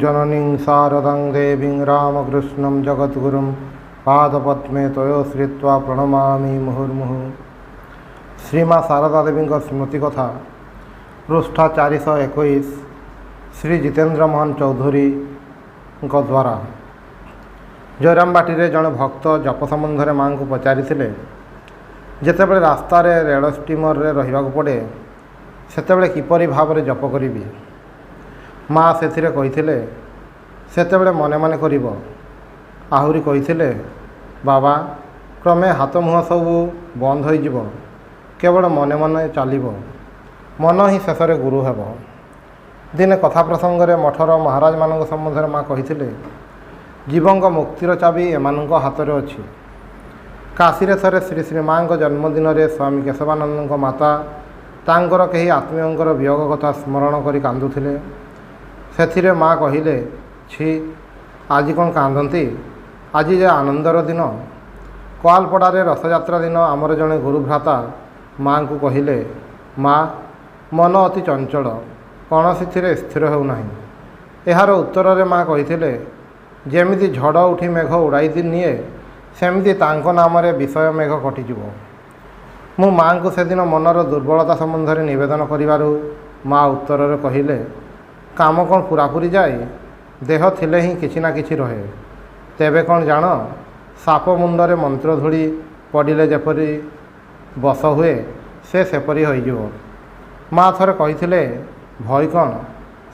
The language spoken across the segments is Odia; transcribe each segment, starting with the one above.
जननीं शारदां देवीं रामकृष्णं जगद्गुरुं पादपद्मे तयोश्रित्वा प्रणमामि मुहुर्मुहुः। श्रीमा शारदा देवी स्मृति कथा पृष्ठा 421 श्री जितेन्द्र मोहन चौधरी द्वारा। जयरामबाटी जड़े भक्त जप संबंध माँ को पचारि जितेबले रास्तार रेल स्टीमर रहा पड़े सेतेबले किपरि भाव में जप करी माँ से मने मने करिब आहुरी कही बाबा क्रमे हाथ मुह सब बंद हो केवल मने मने चलो मन ही शेष गुरु हेब। दिने कथा प्रसंग में मठर महाराज मान सम्बन्ध में माँ कही जीवंक मुक्तिर चाबी एमानंक हाथ में अच्छी। काशीरे थरे श्री श्री माँ जन्मदिन में स्वामी केशवानंद माता तांकर कई आत्मीयंकर वियोग कथा स्मरण कर कांदुथिले। से माँ कहले छी आज कौन कांदती आज जे आनंदर दिन। कोआलपड़ारे रथयात्रा दिन आमर जड़े गुरुभ्राता माँ को कहले माँ मन अति चंचल कौन सी स्थिर होना। यार उत्तर में माँ कही जेमिति झड़ उठी मेघ उड़ाई निए सेमिति तांको नाम विषय मेघ कटिज। मु माँ को सेदिन मनर दुर्बलता संबंध में निवेदन करिबारु माँ उत्तर में कहले काम कौन पूरापूरी जाए देह थिले ही किछि ना किछि रहे। तेबे कौन जान साप मुंडरे मंत्र धूली पड़े जेपरी बस हुए से सेपरी हो। माँ थरे कही भय कौन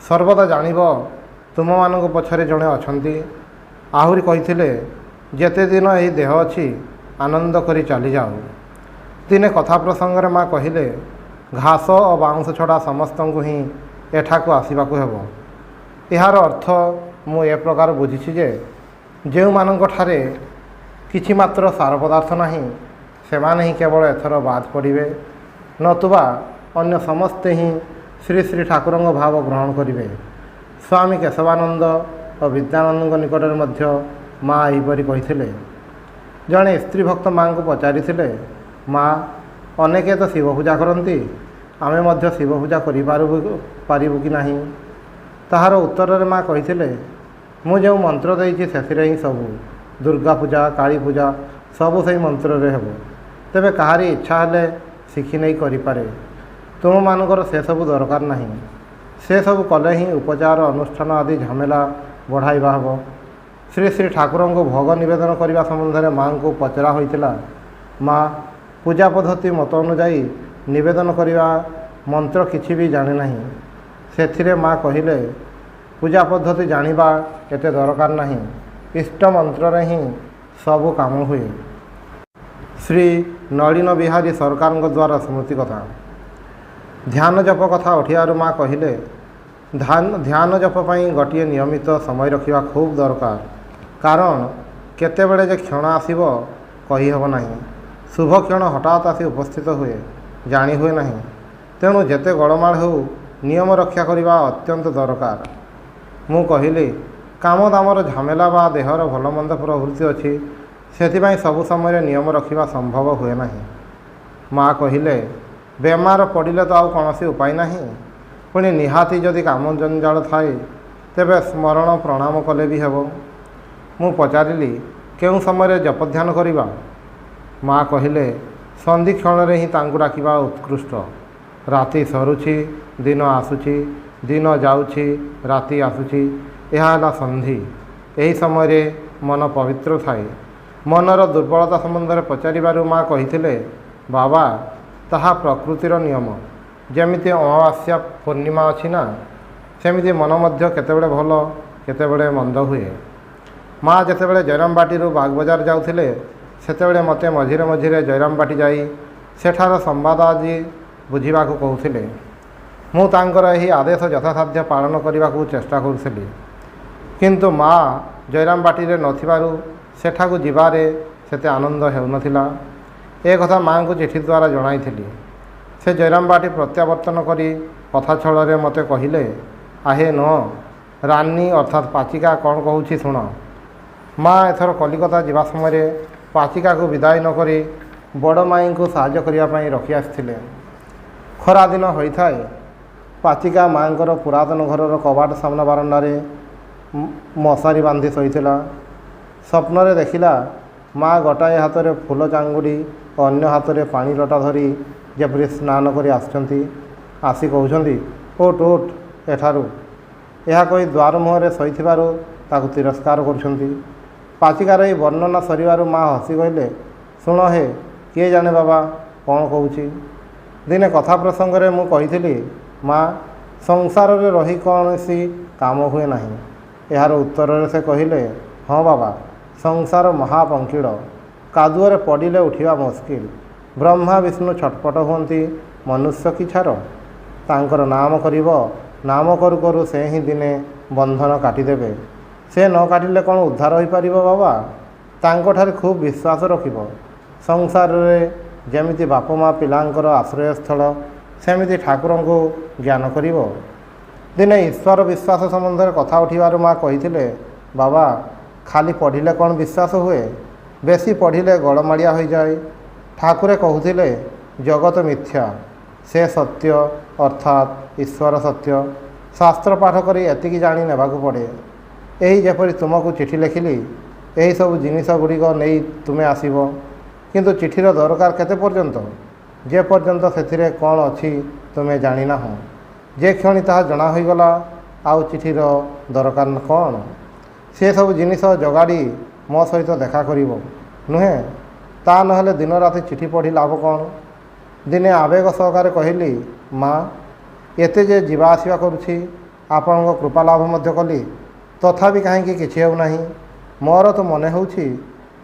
सर्वदा जानिब तुम मानक पछरे जड़े अछंती। आहुरी कही जेते दिन यही देह अच्छी आनंद करी चली जाओ। दिने कथा प्रसंग में माँ कहले घास और बाउंश छड़ा समस्त को ही एठाकू आसवाक हेब। यार अर्थ मु ए प्रकार बुझी जे जो मानक ठारे किछि मात्र सार पदार्थ नहीं से माने ही केवल एथर बाद पड़े नतुबा अन्य समस्ते ही श्री श्री ठाकुर भाव ग्रहण करेंगे। स्वामी केशवानंद और विद्यानंद निकट में माँ यहीपरि कही जड़े स्त्री भक्त माँ को पचारि माँ अनेके तो शिव पूजा करती आमे मध्य शिव पूजा करूँ कि नहीं। ताहार उत्तर में माँ कही मुझे मंत्र देती से ही सबू दुर्गा पूजा काली पूजा सबू से मंत्र हेब। तेबे कहारी इच्छा हेले शिखी नहीं करें तुम मानकर से सबू दरकार नहीं। से सबू कले ही उपचार अनुष्ठान आदि झमेला बढ़ाइबा हेब। श्री श्री ठाकुर को भोग निवेदन करने संबंध में माँ को पचरा होता। माँ पूजा पद्धति मत अनुजाई निवेदन करने मंत्र किछि भी जाने नहीं। से माँ कहले पूजा पद्धति जानिबा एते दरकार नहीं इष्ट मंत्र ही सबू काम हुए। श्री नलिन बिहारी सरकार द्वारा स्मृति कथा ध्यान जप कथा उठियारु माँ कहले ध्यान जप पाई गोटे नियमित समय रखा खूब दरकार। कारण केतेबेले जे क्षण आसीबो कही हेब नहीं। शुभ क्षण हठात आसी उपस्थित हुए जानी हुए नहीं। तेणु जेते गड़माल हो नियम रक्षा करने अत्यंत दरकार। मु कहली काम दामर झमेला बा देहर भलमंद प्रवृत्ति अच्छी से सबु समय नियम रखा संभव हुए ना। माँ कहले बेमार पड़े तो आउ कौन उपाय नहीं पुणी निहाती जदि काम जंजाल थाए तेबे स्मरण प्रणाम कले भी हेब। मु पचारिली केउं समय जप ध्यान करिबा। माँ कहले संधि क्षण ही तांकु डाकिबा उत्कृष्ट। राति सरुछि दिन आसुछि दिन जाउछि राति आसुछि यह है संधि। यही समय मन पवित्र थाए। मनर दुर्बलता संबंध में पचारिबारु माँ कही बाबा ताहा प्रकृतिर नियम जेमिति अमावास्या पूर्णिमा अच्छी ना सेमिति मन मध्य केतेबेले भल केतेबेले मंद हुए। माँ जेतेबेले जयरामबाटी बागबजार जाउथिले सेतेबेले मते मझिरे मझिरे जयरामबाटी जाई सेठार संवाद आदि बुझिबाकू कहूथिले। मु तांकर एही आदेश यथासाध्य पालन करने को चेष्टा करुଥିଲି। किंतु माँ जयरामबाटी नथिबारु सेठाकू जिबारे सेते आनंद हेउनथिला। ए कथा माँ को चिठी द्वारा जणाइथिली। से जयरामबाटी प्रत्यावर्तन करी कथा छल मते कहले आहे न रानी अर्थात पाचिका कौन कहूँ शुण। माँ एथर कलिकता जावा समय पाचिका को विदाय नकरी बड़ माई को साहाय्य करने रखी आसते। खरादिन होता है। पाचिका माँकर पुरातन घरर कबाट सामना बारंडारे ମଶାରୀ ବାନ୍ଧି ଶୋଇଥିଲା। ସ୍ୱପ୍ନରେ ଦେଖିଲା ମା ଗୋଟାଏ ହାତରେ ଫୁଲ ଚାଙ୍ଗୁଡ଼ି ଓ ଅନ୍ୟ ହାତରେ ପାଣି ଲୋଟା ଧରି ଯେପରି ସ୍ନାନ କରି ଆସୁଛନ୍ତି। ଆସି କହୁଛନ୍ତି, ଉଠ ଉଠ ଏଠାରୁ। ଏହା କହି ଦ୍ୱାର ମୁହଁରେ ଶୋଇଥିବାରୁ ତାକୁ ତିରସ୍କାର କରୁଛନ୍ତି। ପାଚିକାର ଏହି ବର୍ଣ୍ଣନା ସରିବାରୁ ମା ହସି କହିଲେ, ଶୁଣ ହେ, କିଏ ଜାଣେ ବାବା କ'ଣ କହୁଛି। ଦିନେ କଥା ପ୍ରସଙ୍ଗରେ ମୁଁ କହିଥିଲି, ମା, ସଂସାରରେ ରହି କୌଣସି କାମ ହୁଏ ନାହିଁ। ଏହାର ଉତ୍ତରରେ ସେ କହିଲେ, ହଁ ବାବା, ସଂସାର ମହାପଙ୍କୀଡ଼, କାଦୁଅରେ ପଡ଼ିଲେ ଉଠିବା ମୁସ୍କିଲ। ବ୍ରହ୍ମା ବିଷ୍ଣୁ ଛଟପଟ ହୁଅନ୍ତି, ମନୁଷ୍ୟ କି ଛାର। ତାଙ୍କର ନାମ କରିବ, ନାମ କରୁ କରୁ ସେ ହିଁ ଦିନେ ବନ୍ଧନ କାଟିଦେବେ। ସେ ନ କାଟିଲେ କ'ଣ ଉଦ୍ଧାର ହୋଇପାରିବ ବାବା? ତାଙ୍କଠାରେ ଖୁବ୍ ବିଶ୍ୱାସ ରଖିବ। ସଂସାରରେ ଯେମିତି ବାପ ମା ପିଲାଙ୍କର ଆଶ୍ରୟସ୍ଥଳ, ସେମିତି ଠାକୁରଙ୍କୁ ଜ୍ଞାନ କରିବ। ଦିନେ ଈଶ୍ୱର ବିଶ୍ୱାସ ସମ୍ବନ୍ଧରେ କଥା ଉଠିବାରୁ ମା କହିଥିଲେ, ବାବା, ଖାଲି ପଢ଼ିଲେ କ'ଣ ବିଶ୍ୱାସ ହୁଏ? ବେଶୀ ପଢ଼ିଲେ ଗଳମାଳିଆ ହୋଇଯାଏ। ଠାକୁରେ କହୁଥିଲେ, ଜଗତ ମିଥ୍ୟା, ସେ ସତ୍ୟ ଅର୍ଥାତ୍ ଈଶ୍ୱର ସତ୍ୟ। ଶାସ୍ତ୍ର ପାଠ କରି ଏତିକି ଜାଣି ନେବାକୁ ପଡ଼େ। ଏହି ଯେପରି ତୁମକୁ ଚିଠି ଲେଖିଲି, ଏହିସବୁ ଜିନିଷ ଗୁଡ଼ିକ ନେଇ ତୁମେ ଆସିବ। କିନ୍ତୁ ଚିଠିର ଦରକାର କେତେ ପର୍ଯ୍ୟନ୍ତ? ଯେ ପର୍ଯ୍ୟନ୍ତ ସେଥିରେ କ'ଣ ଅଛି ତୁମେ ଜାଣିନାହଁ। ଯେ କ୍ଷଣି ତାହା ଜଣା ହୋଇଗଲା, ଆଉ ଚିଠିର ଦରକାର କ'ଣ? ସେସବୁ ଜିନିଷ ଯୋଗାଡ଼ି ମୋ ସହିତ ଦେଖା କରିବ, ନୁହେଁ? ତା ନହେଲେ ଦିନ ରାତି ଚିଠି ପଢ଼ି ଲାଭ କ'ଣ? ଦିନେ ଆବେଗ ସହକାରେ କହିଲି, ମା, ଏତେ ଯେ ଯିବା ଆସିବା କରୁଛି, ଆପଣଙ୍କ କୃପା ଲାଭ ମଧ୍ୟ କଲି, ତଥାପି କାହିଁକି କିଛି ହେଉନାହିଁ? ମୋର ତ ମନେ ହେଉଛି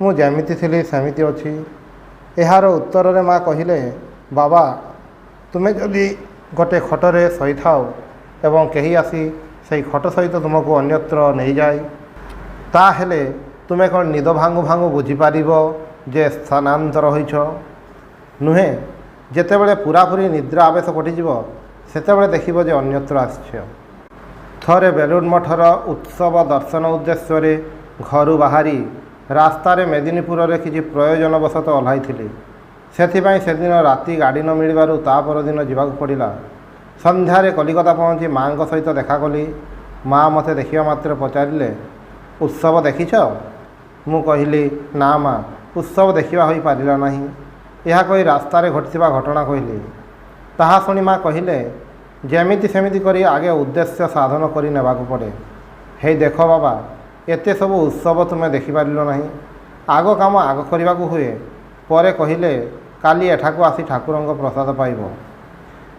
ମୁଁ ଯେମିତି ଥିଲି ସେମିତି ଅଛି। ଏହାର ଉତ୍ତରରେ ମା କହିଲେ, ବାବା, ତୁମେ ଯଦି ଗୋଟିଏ ଖଟରେ ଶୋଇଥାଅ ଏବଂ କେହି ଆସି ସେହି ଖଟ ସହିତ ତୁମକୁ ଅନ୍ୟତ୍ର ନେଇଯାଏ, ତାହେଲେ ତୁମେ କ'ଣ ନିଦ ଭାଙ୍ଗୁ ଭାଙ୍ଗୁ ବୁଝିପାରିବ ଯେ ସ୍ଥାନାନ୍ତର ହୋଇଛ? ନୁହେଁ, ଯେତେବେଳେ ପୁରାପୁରି ନିଦ୍ରା ଆବେଶ କଟିଯିବ, ସେତେବେଳେ ଦେଖିବ ଯେ ଅନ୍ୟତ୍ର ଆସିଛ। ଥରେ ବେଲୁଡ଼ ମଠର ଉତ୍ସବ ଦର୍ଶନ ଉଦ୍ଦେଶ୍ୟରେ ଘରୁ ବାହାରି ରାସ୍ତାରେ ମେଦିନୀପୁରରେ କିଛି ପ୍ରୟୋଜନବଶତଃ ଓହ୍ଲାଇଥିଲି। ସେଥିପାଇଁ ସେଦିନ ରାତି ଗାଡ଼ି ନ ମିଳିବାରୁ ତା ପରଦିନ ଯିବାକୁ ପଡ଼ିଲା। ସନ୍ଧ୍ୟାରେ କଲିକତା ପହଞ୍ଚି ମାଆଙ୍କ ସହିତ ଦେଖା କଲି। ମା ମୋତେ ଦେଖିବା ମାତ୍ରେ ପଚାରିଲେ, ଉତ୍ସବ ଦେଖିଛ? ମୁଁ କହିଲି, ନା ମା, ଉତ୍ସବ ଦେଖିବା ହୋଇପାରିଲା ନାହିଁ। ଏହା କହି ରାସ୍ତାରେ ଘଟିଥିବା ଘଟଣା କହିଲି। ତାହା ଶୁଣି ମା କହିଲେ, ଯେମିତି ସେମିତି କରି ଆଗେ ଉଦ୍ଦେଶ୍ୟ ସାଧନ କରି ନେବାକୁ ପଡ଼େ। ହେଇ ଦେଖ ବାବା, ଏତେ ସବୁ ଉତ୍ସବ ତୁମେ ଦେଖିପାରିଲ ନାହିଁ। ଆଗ କାମ ଆଗ କରିବାକୁ ହୁଏ। ପରେ କହିଲେ, କାଲି ଏଠାକୁ ଆସି ଠାକୁରଙ୍କ ପ୍ରସାଦ ପାଇବ।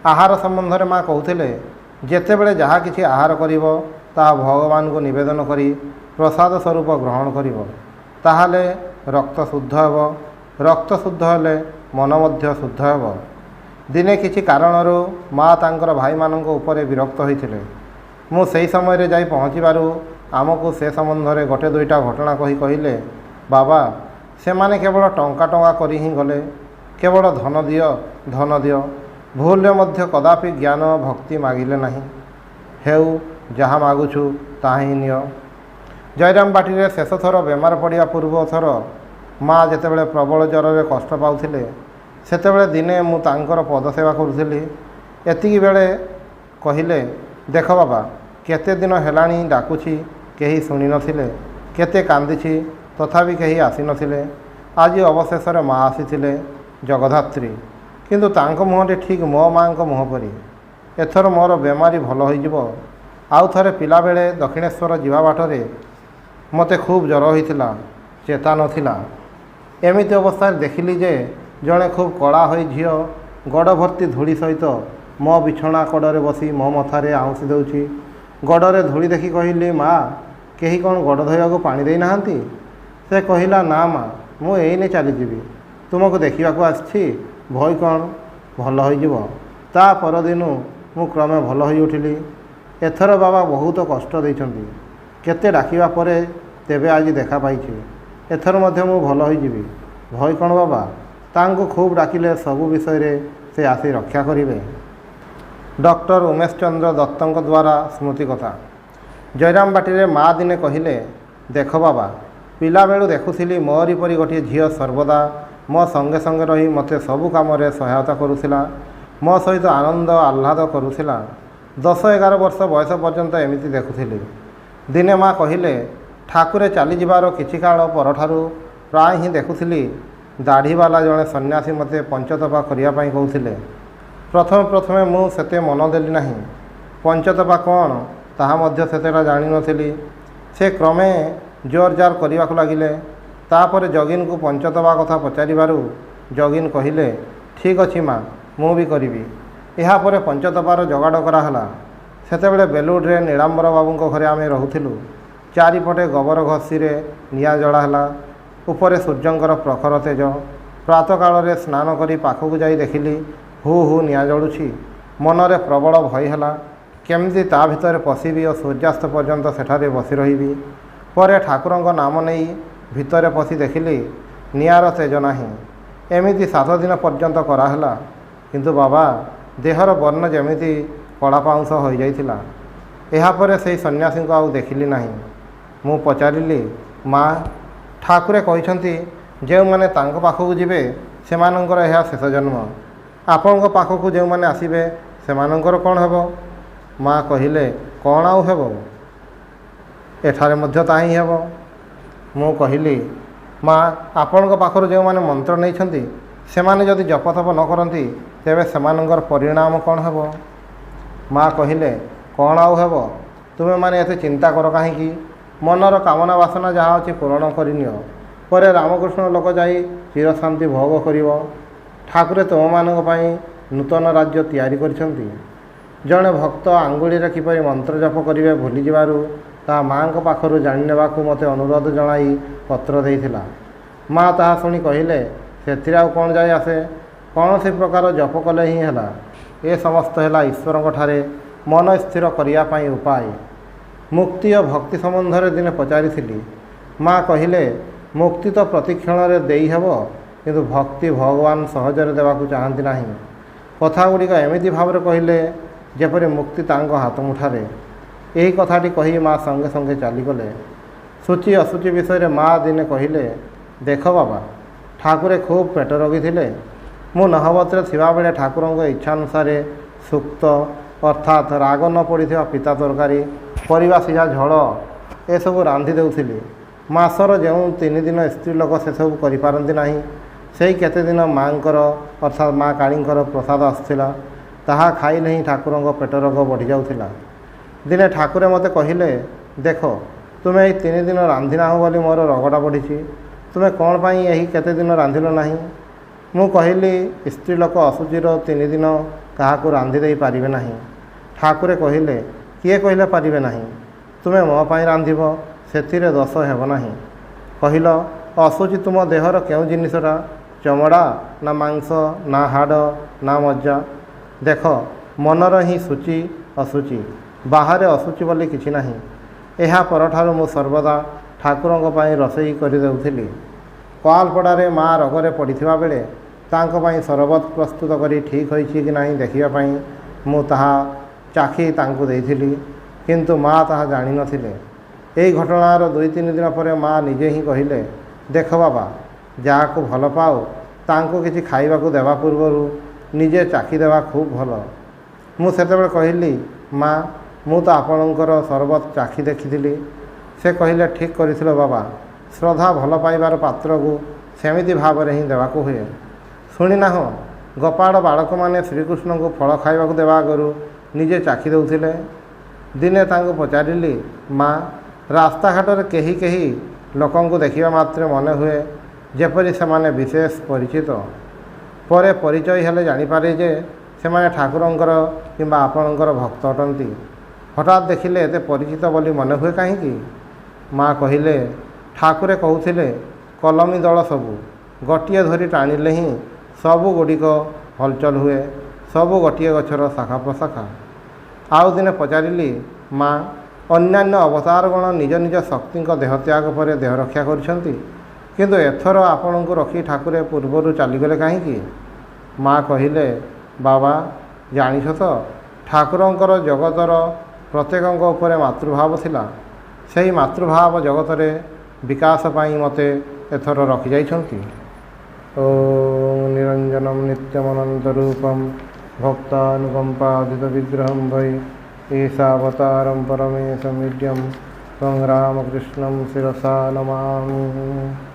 ଆହାର ସମ୍ବନ୍ଧରେ ମା କହୁଥିଲେ, ଯେତେବେଳେ ଯାହା କିଛି ଆହାର କରିବ, ତାହା ଭଗବାନଙ୍କୁ ନିବେଦନ କରି ପ୍ରସାଦ ସ୍ୱରୂପ ଗ୍ରହଣ କରିବ। ତାହେଲେ ରକ୍ତ ଶୁଦ୍ଧ ହେବ। ରକ୍ତ ଶୁଦ୍ଧ ହେଲେ ମନ ମଧ୍ୟ ଶୁଦ୍ଧ ହେବ। ଦିନେ କିଛି କାରଣରୁ ମା ତାଙ୍କର ଭାଇମାନଙ୍କ ଉପରେ ବିରକ୍ତ ହୋଇଥିଲେ। ମୁଁ ସେହି ସମୟରେ ଯାଇ ପହଞ୍ଚିବାରୁ ଆମକୁ ସେ ସମ୍ବନ୍ଧରେ ଗୋଟେ ଦୁଇଟା ଘଟଣା କହିଲେ, ବାବା, ସେମାନେ କେବଳ ଟଙ୍କା ଟଙ୍କା କରି ହିଁ ଗଲେ। କେବଳ ଧନ ଦିଅ, ଧନ ଦିଅ। ଭୁଲରେ ମଧ୍ୟ କଦାପି ଜ୍ଞାନ ଭକ୍ତି ମାଗିଲେ ନାହିଁ। ହେଉ, ଯାହା ମାଗୁଛୁ ତାହା ହିଁ ନିଅ। ଜୟରାମବାଟିରେ ଶେଷ ଥର ବେମାର ପଡ଼ିବା ପୂର୍ବ ଥର ମା ଯେତେବେଳେ ପ୍ରବଳ ଜ୍ୱରରେ କଷ୍ଟ ପାଉଥିଲେ, ସେତେବେଳେ ଦିନେ ମୁଁ ତାଙ୍କର ପଦସେବା କରୁଥିଲି। ଏତିକି ବେଳେ କହିଲେ, ଦେଖ ବାବା, କେତେ ଦିନ ହେଲାଣି ଡାକୁଛି, କେହି ଶୁଣିନଥିଲେ। କେତେ କାନ୍ଦିଛି, ତଥାପି କେହି ଆସିନଥିଲେ। ଆଜି ଅବଶେଷରେ ମା ଆସିଥିଲେ, ଜଗଦ୍ଧାତ୍ରୀ। କିନ୍ତୁ ତାଙ୍କ ମୁହଁଟି ଠିକ୍ ମୋ ମାଆଙ୍କ ମୁହଁ ପରି। ଏଥର ମୋର ବେମାରୀ ଭଲ ହୋଇଯିବ। ଆଉ ଥରେ ପିଲାବେଳେ ଦକ୍ଷିଣେଶ୍ୱର ଯିବା ବାଟରେ ମୋତେ ଖୁବ୍ ଜ୍ୱର ହୋଇଥିଲା, ଚେତା ନଥିଲା। ଏମିତି ଅବସ୍ଥାରେ ଦେଖିଲି ଯେ ଜଣେ ଖୁବ୍ କଳା ହୋଇ ଝିଅ ଗୋଡ଼ ଭର୍ତ୍ତି ଧୂଳି ସହିତ ମୋ ବିଛଣା କଡ଼ରେ ବସି ମୋ ମଥାରେ ଆଉଁସି ଦେଉଛି। ଗୋଡ଼ରେ ଧୂଳି ଦେଖି କହିଲି, ମା, କେହି କ'ଣ ଗୋଡ଼ ଧୋଇବାକୁ ପାଣି ଦେଇନାହାନ୍ତି? ସେ କହିଲା, ନା ମା, ମୁଁ ଏଇନେ ଚାଲିଯିବି। ତୁମକୁ ଦେଖିବାକୁ ଆସିଛି, ଭୟ କ'ଣ, ଭଲ ହୋଇଯିବ। ତା ପରଦିନୁ ମୁଁ କ୍ରମେ ଭଲ ହୋଇଉଠିଲି। ଏଥର ବାବା ବହୁତ କଷ୍ଟ ଦେଇଛନ୍ତି। କେତେ ଡାକିବା ପରେ ତେବେ ଆଜି ଦେଖା ପାଇଛି। ଏଥର ମଧ୍ୟ ମୁଁ ଭଲ ହୋଇଯିବି। ଭୟ କ'ଣ ବାବା? ତାଙ୍କୁ ଖୁବ୍ ଡାକିଲେ ସବୁ ବିଷୟରେ ସେ ଆସି ରକ୍ଷା କରିବେ। ଡକ୍ଟର ଉମେଶ ଚନ୍ଦ୍ର ଦତ୍ତଙ୍କ ଦ୍ୱାରା ସ୍ମୃତି କଥା। ଜୟରାମବାଟିରେ ମା ଦିନେ କହିଲେ, ଦେଖ ବାବା, ପିଲାବେଳୁ ଦେଖୁଥିଲି ମୋରି ପରି ଗୋଟିଏ ଝିଅ ସର୍ବଦା ମୋ ସଙ୍ଗେ ସଙ୍ଗେ ରହି ମୋତେ ସବୁ କାମରେ ସହାୟତା କରୁଥିଲା। ମୋ ସହିତ ଆନନ୍ଦ ଆହ୍ଲାଦ କରୁଥିଲା। 10-11 ବର୍ଷ ବୟସ ପର୍ଯ୍ୟନ୍ତ ଏମିତି ଦେଖୁଥିଲି। ଦିନେ ମା କହିଲେ, ଠାକୁରେ ଚାଲିଯିବାର କିଛି କାଳ ପରଠାରୁ ପ୍ରାୟ ହିଁ ଦେଖୁଥିଲି ଦାଢ଼ିବାଲା ଜଣେ ସନ୍ନ୍ୟାସୀ ମୋତେ ପଞ୍ଚତପା କରିବା ପାଇଁ କହୁଥିଲେ। ପ୍ରଥମେ ମୁଁ ସେତେ ମନ ଦେଲି ନାହିଁ। ପଞ୍ଚତପା କ'ଣ ତାହା ମଧ୍ୟ ସେତେଟା ଜାଣିନଥିଲି। ସେ କ୍ରମେ ଜୋରଜାର କରିବାକୁ ଲାଗିଲେ। ତାପରେ ଜଗିନକୁ ପଞ୍ଚତପା କଥା ପଚାରିବାରୁ ଜଗିନ କହିଲେ, ଠିକ୍ ଅଛି ମା, ମୁଁ ବି କରିବି। ଏହାପରେ ପଞ୍ଚତପାର ଯୋଗାଡ଼ କରାହେଲା। ସେତେବେଳେ ବେଲୁଡ଼ରେ ନୀଳାମ୍ବର ବାବୁଙ୍କ ଘରେ ଆମେ ରହୁଥିଲୁ। ଚାରିପଟେ ଗୋବର ଘଷିରେ ନିଆଁ ଜଳା ହେଲା। ଉପରେ ସୂର୍ଯ୍ୟଙ୍କର ପ୍ରଖର ତେଜ। ପ୍ରାତଃକାଳରେ ସ୍ନାନ କରି ପାଖକୁ ଯାଇ ଦେଖିଲି ହୁ ହୁ ନିଆଁ ଜଳୁଛି। ମନରେ ପ୍ରବଳ ଭୟ ହେଲା। କେମିତି ତା ଭିତରେ ପଶିବି ଓ ସୂର୍ଯ୍ୟାସ୍ତ ପର୍ଯ୍ୟନ୍ତ ସେଠାରେ ବସି ରହିବି। ପରେ ଠାକୁରଙ୍କ ନାମ ନେଇ ଭିତରେ ପଶି ଦେଖିଲି ନିଆଁର ତେଜ ନାହିଁ। ଏମିତି 7 ଦିନ ପର୍ଯ୍ୟନ୍ତ କରାହେଲା। କିନ୍ତୁ ବାବା, ଦେହର ବର୍ଣ୍ଣ ଯେମିତି କଳା ପାଉଁଶ ହୋଇଯାଇଥିଲା। ଏହାପରେ ସେହି ସନ୍ନ୍ୟାସୀଙ୍କୁ ଆଉ ଦେଖିଲି ନାହିଁ। ମୁଁ ପଚାରିଲି, ମା, ଠାକୁରେ କହିଛନ୍ତି ଯେଉଁମାନେ ତାଙ୍କ ପାଖକୁ ଯିବେ ସେମାନଙ୍କର ଏହା ଶେଷ ଜନ୍ମ। ଆପଣଙ୍କ ପାଖକୁ ଯେଉଁମାନେ ଆସିବେ ସେମାନଙ୍କର କ'ଣ ହେବ? ମା କହିଲେ, କ'ଣ ଆଉ ହେବ? ଏଠାରେ ମଧ୍ୟ ତାହା ହିଁ ହେବ। ମୁଁ କହିଲି, ମା, ଆପଣଙ୍କ ପାଖରୁ ଯେଉଁମାନେ ମନ୍ତ୍ର ନେଇଛନ୍ତି ସେମାନେ ଯଦି ଜପତପ ନ କରନ୍ତି ତେବେ ସେମାନଙ୍କର ପରିଣାମ କ'ଣ ହେବ? ମା କହିଲେ, କ'ଣ ଆଉ ହେବ? ତୁମେମାନେ ଏତେ ଚିନ୍ତା କର କାହିଁକି? ମନର କାମନା ବାସନା ଯାହା ଅଛି ପୂରଣ କରିନିଅ। ପରେ ରାମକୃଷ୍ଣ ଲୋକ ଯାଇ ଚିରଶାନ୍ତି ଭୋଗ କରିବ। ଠାକୁରେ ତୁମମାନଙ୍କ ପାଇଁ ନୂତନ ରାଜ୍ୟ ତିଆରି କରିଛନ୍ତି। ଜଣେ ଭକ୍ତ ଆଙ୍ଗୁଳିରେ କିପରି ମନ୍ତ୍ର ଜପ କରିବେ ଭୁଲିଯିବାରୁ ତାହା ମାଆଙ୍କ ପାଖରୁ ଜାଣିନେବାକୁ ମୋତେ ଅନୁରୋଧ ଜଣାଇ ପତ୍ର ଦେଇଥିଲା। ମା ତାହା ଶୁଣି କହିଲେ, ସେଥିରେ ଆଉ କ'ଣ ଯାଇ ଆସେ? କୌଣସି ପ୍ରକାର ଜପ କଲେ ହିଁ ହେଲା। ଏ ସମସ୍ତ ହେଲା ଈଶ୍ୱରଙ୍କଠାରେ ମନ ସ୍ଥିର କରିବା ପାଇଁ ଉପାୟ। ମୁକ୍ତି ଓ ଭକ୍ତି ସମ୍ବନ୍ଧରେ ଦିନେ ପଚାରିଥିଲି। ମା କହିଲେ, ମୁକ୍ତି ତ ପ୍ରତିକ୍ଷଣରେ ଦେଇହେବ, କିନ୍ତୁ ଭକ୍ତି ଭଗବାନ ସହଜରେ ଦେବାକୁ ଚାହାନ୍ତି ନାହିଁ। କଥାଗୁଡ଼ିକ ଏମିତି ଭାବରେ କହିଲେ ଯେପରି ମୁକ୍ତି ତାଙ୍କ ହାତ ମୁଠାରେ। ଏହି କଥାଟି କହି ମା ସଙ୍ଗେ ସଙ୍ଗେ ଚାଲିଗଲେ। ସୂଚି ଅଶୁଚି ବିଷୟରେ ମା ଦିନେ କହିଲେ, ଦେଖ ବାବା, ଠାକୁରେ ଖୁବ୍ ପେଟ ରୋଗୀ ଥିଲେ। ମୁଁ ନହବତରେ ଥିବାବେଳେ ଠାକୁରଙ୍କ ଇଚ୍ଛାନୁସାରେ ସୁକ୍ତ ଅର୍ଥାତ୍ ରାଗ ନ ପଡ଼ିଥିବା ପିତା ତରକାରୀ, ପରିବା ସିଝା ଝୋଳ ଏସବୁ ରାନ୍ଧି ଦେଉଥିଲି। ମାସର ଯେଉଁ 3 ଦିନ ସ୍ତ୍ରୀ ଲୋକ ସେସବୁ କରିପାରନ୍ତି ନାହିଁ, ସେହି କେତେ ଦିନ ମାଆଙ୍କର ଅର୍ଥାତ୍ ମା କାଳୀଙ୍କର ପ୍ରସାଦ ଆସୁଥିଲା। ତାହା ଖାଇଲେ ହିଁ ଠାକୁରଙ୍କ ପେଟ ରୋଗ ବଢ଼ିଯାଉଥିଲା। ଦିନେ ଠାକୁରେ ମୋତେ କହିଲେ, ଦେଖ, ତୁମେ ଏହି 3 ଦିନ ରାନ୍ଧିନାହଁ ବୋଲି ମୋର ରୋଗଟା ବଢ଼ିଛି। ତୁମେ କ'ଣ ପାଇଁ ଏହି କେତେ ଦିନ ରାନ୍ଧିଲ ନାହିଁ? ମୁଁ କହିଲି, ସ୍ତ୍ରୀ ଲୋକ ଅଶୁଚିର 3 ଦିନ କାହାକୁ ରାନ୍ଧି ଦେଇପାରିବେ ନାହିଁ। ଠାକୁରେ କହିଲେ, କିଏ କହିଲେ ପାରିବେ ନାହିଁ? ତୁମେ ମୋ ପାଇଁ ରାନ୍ଧିବ, ସେଥିରେ ଦୋଷ ହେବ ନାହିଁ। କହିଲ, ଅଶୁଚି ତୁମ ଦେହର କେଉଁ ଜିନିଷଟା? ଚମଡ଼ା ନା ମାଂସ ନା ହାଡ଼ ନା ମଜ୍ଜା? ଦେଖ, ମନର ହିଁ ସୂଚି ଅଶୁଚି, ବାହାରେ ଅଶୁଚି ବୋଲି କିଛି ନାହିଁ। ଏହା ପରଠାରୁ ମୁଁ ସର୍ବଦା ଠାକୁରଙ୍କ ପାଇଁ ରୋଷେଇ କରିଦେଉଥିଲି। କୋଆଲପଡ଼ାରେ ମା ରୋଗରେ ପଡ଼ିଥିବା ବେଳେ ତାଙ୍କ ପାଇଁ ସରବତ ପ୍ରସ୍ତୁତ କରି ଠିକ୍ ହୋଇଛି କି ନାହିଁ ଦେଖିବା ପାଇଁ ମୁଁ ତାହା ଚାଖି ତାଙ୍କୁ ଦେଇଥିଲି। କିନ୍ତୁ ମା ତାହା ଜାଣିନଥିଲେ। ଏହି ଘଟଣାର 2-3 ଦିନ ପରେ ମା ନିଜେ ହିଁ କହିଲେ, ଦେଖ ବାବା, ଯାହାକୁ ଭଲ ପାଅ ତାଙ୍କୁ କିଛି ଖାଇବାକୁ ଦେବା ପୂର୍ବରୁ ନିଜେ ଚାଖି ଦେବା ଖୁବ୍ ଭଲ। ମୁଁ ସେତେବେଳେ କହିଲି, ମା, ମୁଁ ତ ଆପଣଙ୍କର ସରବତ ଚାଖି ଦେଖିଥିଲି। ସେ କହିଲେ, ଠିକ୍ କରିଥିଲ ବାବା। ଶ୍ରଦ୍ଧା ଭଲ ପାଇବାର ପାତ୍ରକୁ ସେମିତି ଭାବରେ ହିଁ ଦେବାକୁ ହୁଏ। ଶୁଣିନାହଁ, ଗୋପାଳ ବାଳକମାନେ ଶ୍ରୀକୃଷ୍ଣଙ୍କୁ ଫଳ ଖାଇବାକୁ ଦେବା ଆଗରୁ ନିଜେ ଚାଖି ଦେଉଥିଲେ। ଦିନେ ତାଙ୍କୁ ପଚାରିଲି, ମା, ରାସ୍ତାଘାଟରେ କେହି କେହି ଲୋକଙ୍କୁ ଦେଖିବା ମାତ୍ରେ ମନେ ହୁଏ ଯେପରି ସେମାନେ ବିଶେଷ ପରିଚିତ। ପରେ ପରିଚୟ ହେଲେ ଜାଣିପାରେ ଯେ ସେମାନେ ଠାକୁରଙ୍କର କିମ୍ବା ଆପଣଙ୍କର ଭକ୍ତ ଅଟନ୍ତି। ହଠାତ୍ ଦେଖିଲେ ଏତେ ପରିଚିତ ବୋଲି ମନେ ହୁଏ କାହିଁକି? ମା କହିଲେ, ଠାକୁରେ କହୁଥିଲେ, କଲମୀ ଦଳ ସବୁ ଗୋଟିଏ ଧରି ଟାଣିଲେ ହିଁ ସବୁଗୁଡ଼ିକ ହଲଚଲ ହୁଏ, ସବୁ ଗୋଟିଏ ଗଛର ଶାଖା ପ୍ରଶାଖା। ଆଉ ଦିନେ ପଚାରିଲି, ମା, ଅନ୍ୟାନ୍ୟ ଅବତାରଗଣ ନିଜ ନିଜ ଶକ୍ତିଙ୍କ ଦେହତ୍ୟାଗ ପରେ ଦେହ ରକ୍ଷା କରିଛନ୍ତି, କିନ୍ତୁ ଏଥର ଆପଣଙ୍କୁ ରଖି ଠାକୁରେ ପୂର୍ବରୁ ଚାଲିଗଲେ କାହିଁକି? ମା କହିଲେ, ବାବା, ଜାଣିଛ ତ, ଠାକୁରଙ୍କର ଜଗତର ପ୍ରତ୍ୟେକଙ୍କ ଉପରେ ମାତୃଭାବ ଥିଲା। ସେହି ମାତୃଭାବ ଜଗତରେ ବିକାଶ ପାଇଁ ମୋତେ ଏଥର ରଖିଯାଇଛନ୍ତି। ଓଁ ନିରଞ୍ଜନମ୍ ନିତ୍ୟମନନ୍ତରୂପମ୍ ଭକ୍ତାନୁକମ୍ପାଦିତ ବିଗ୍ରହମ୍ ଭୈ ଈଶାବତାରମ୍ ପରମେଶମିଡ୍ୟମ୍ त्वं रामकृष्णं शिरसा नमामि।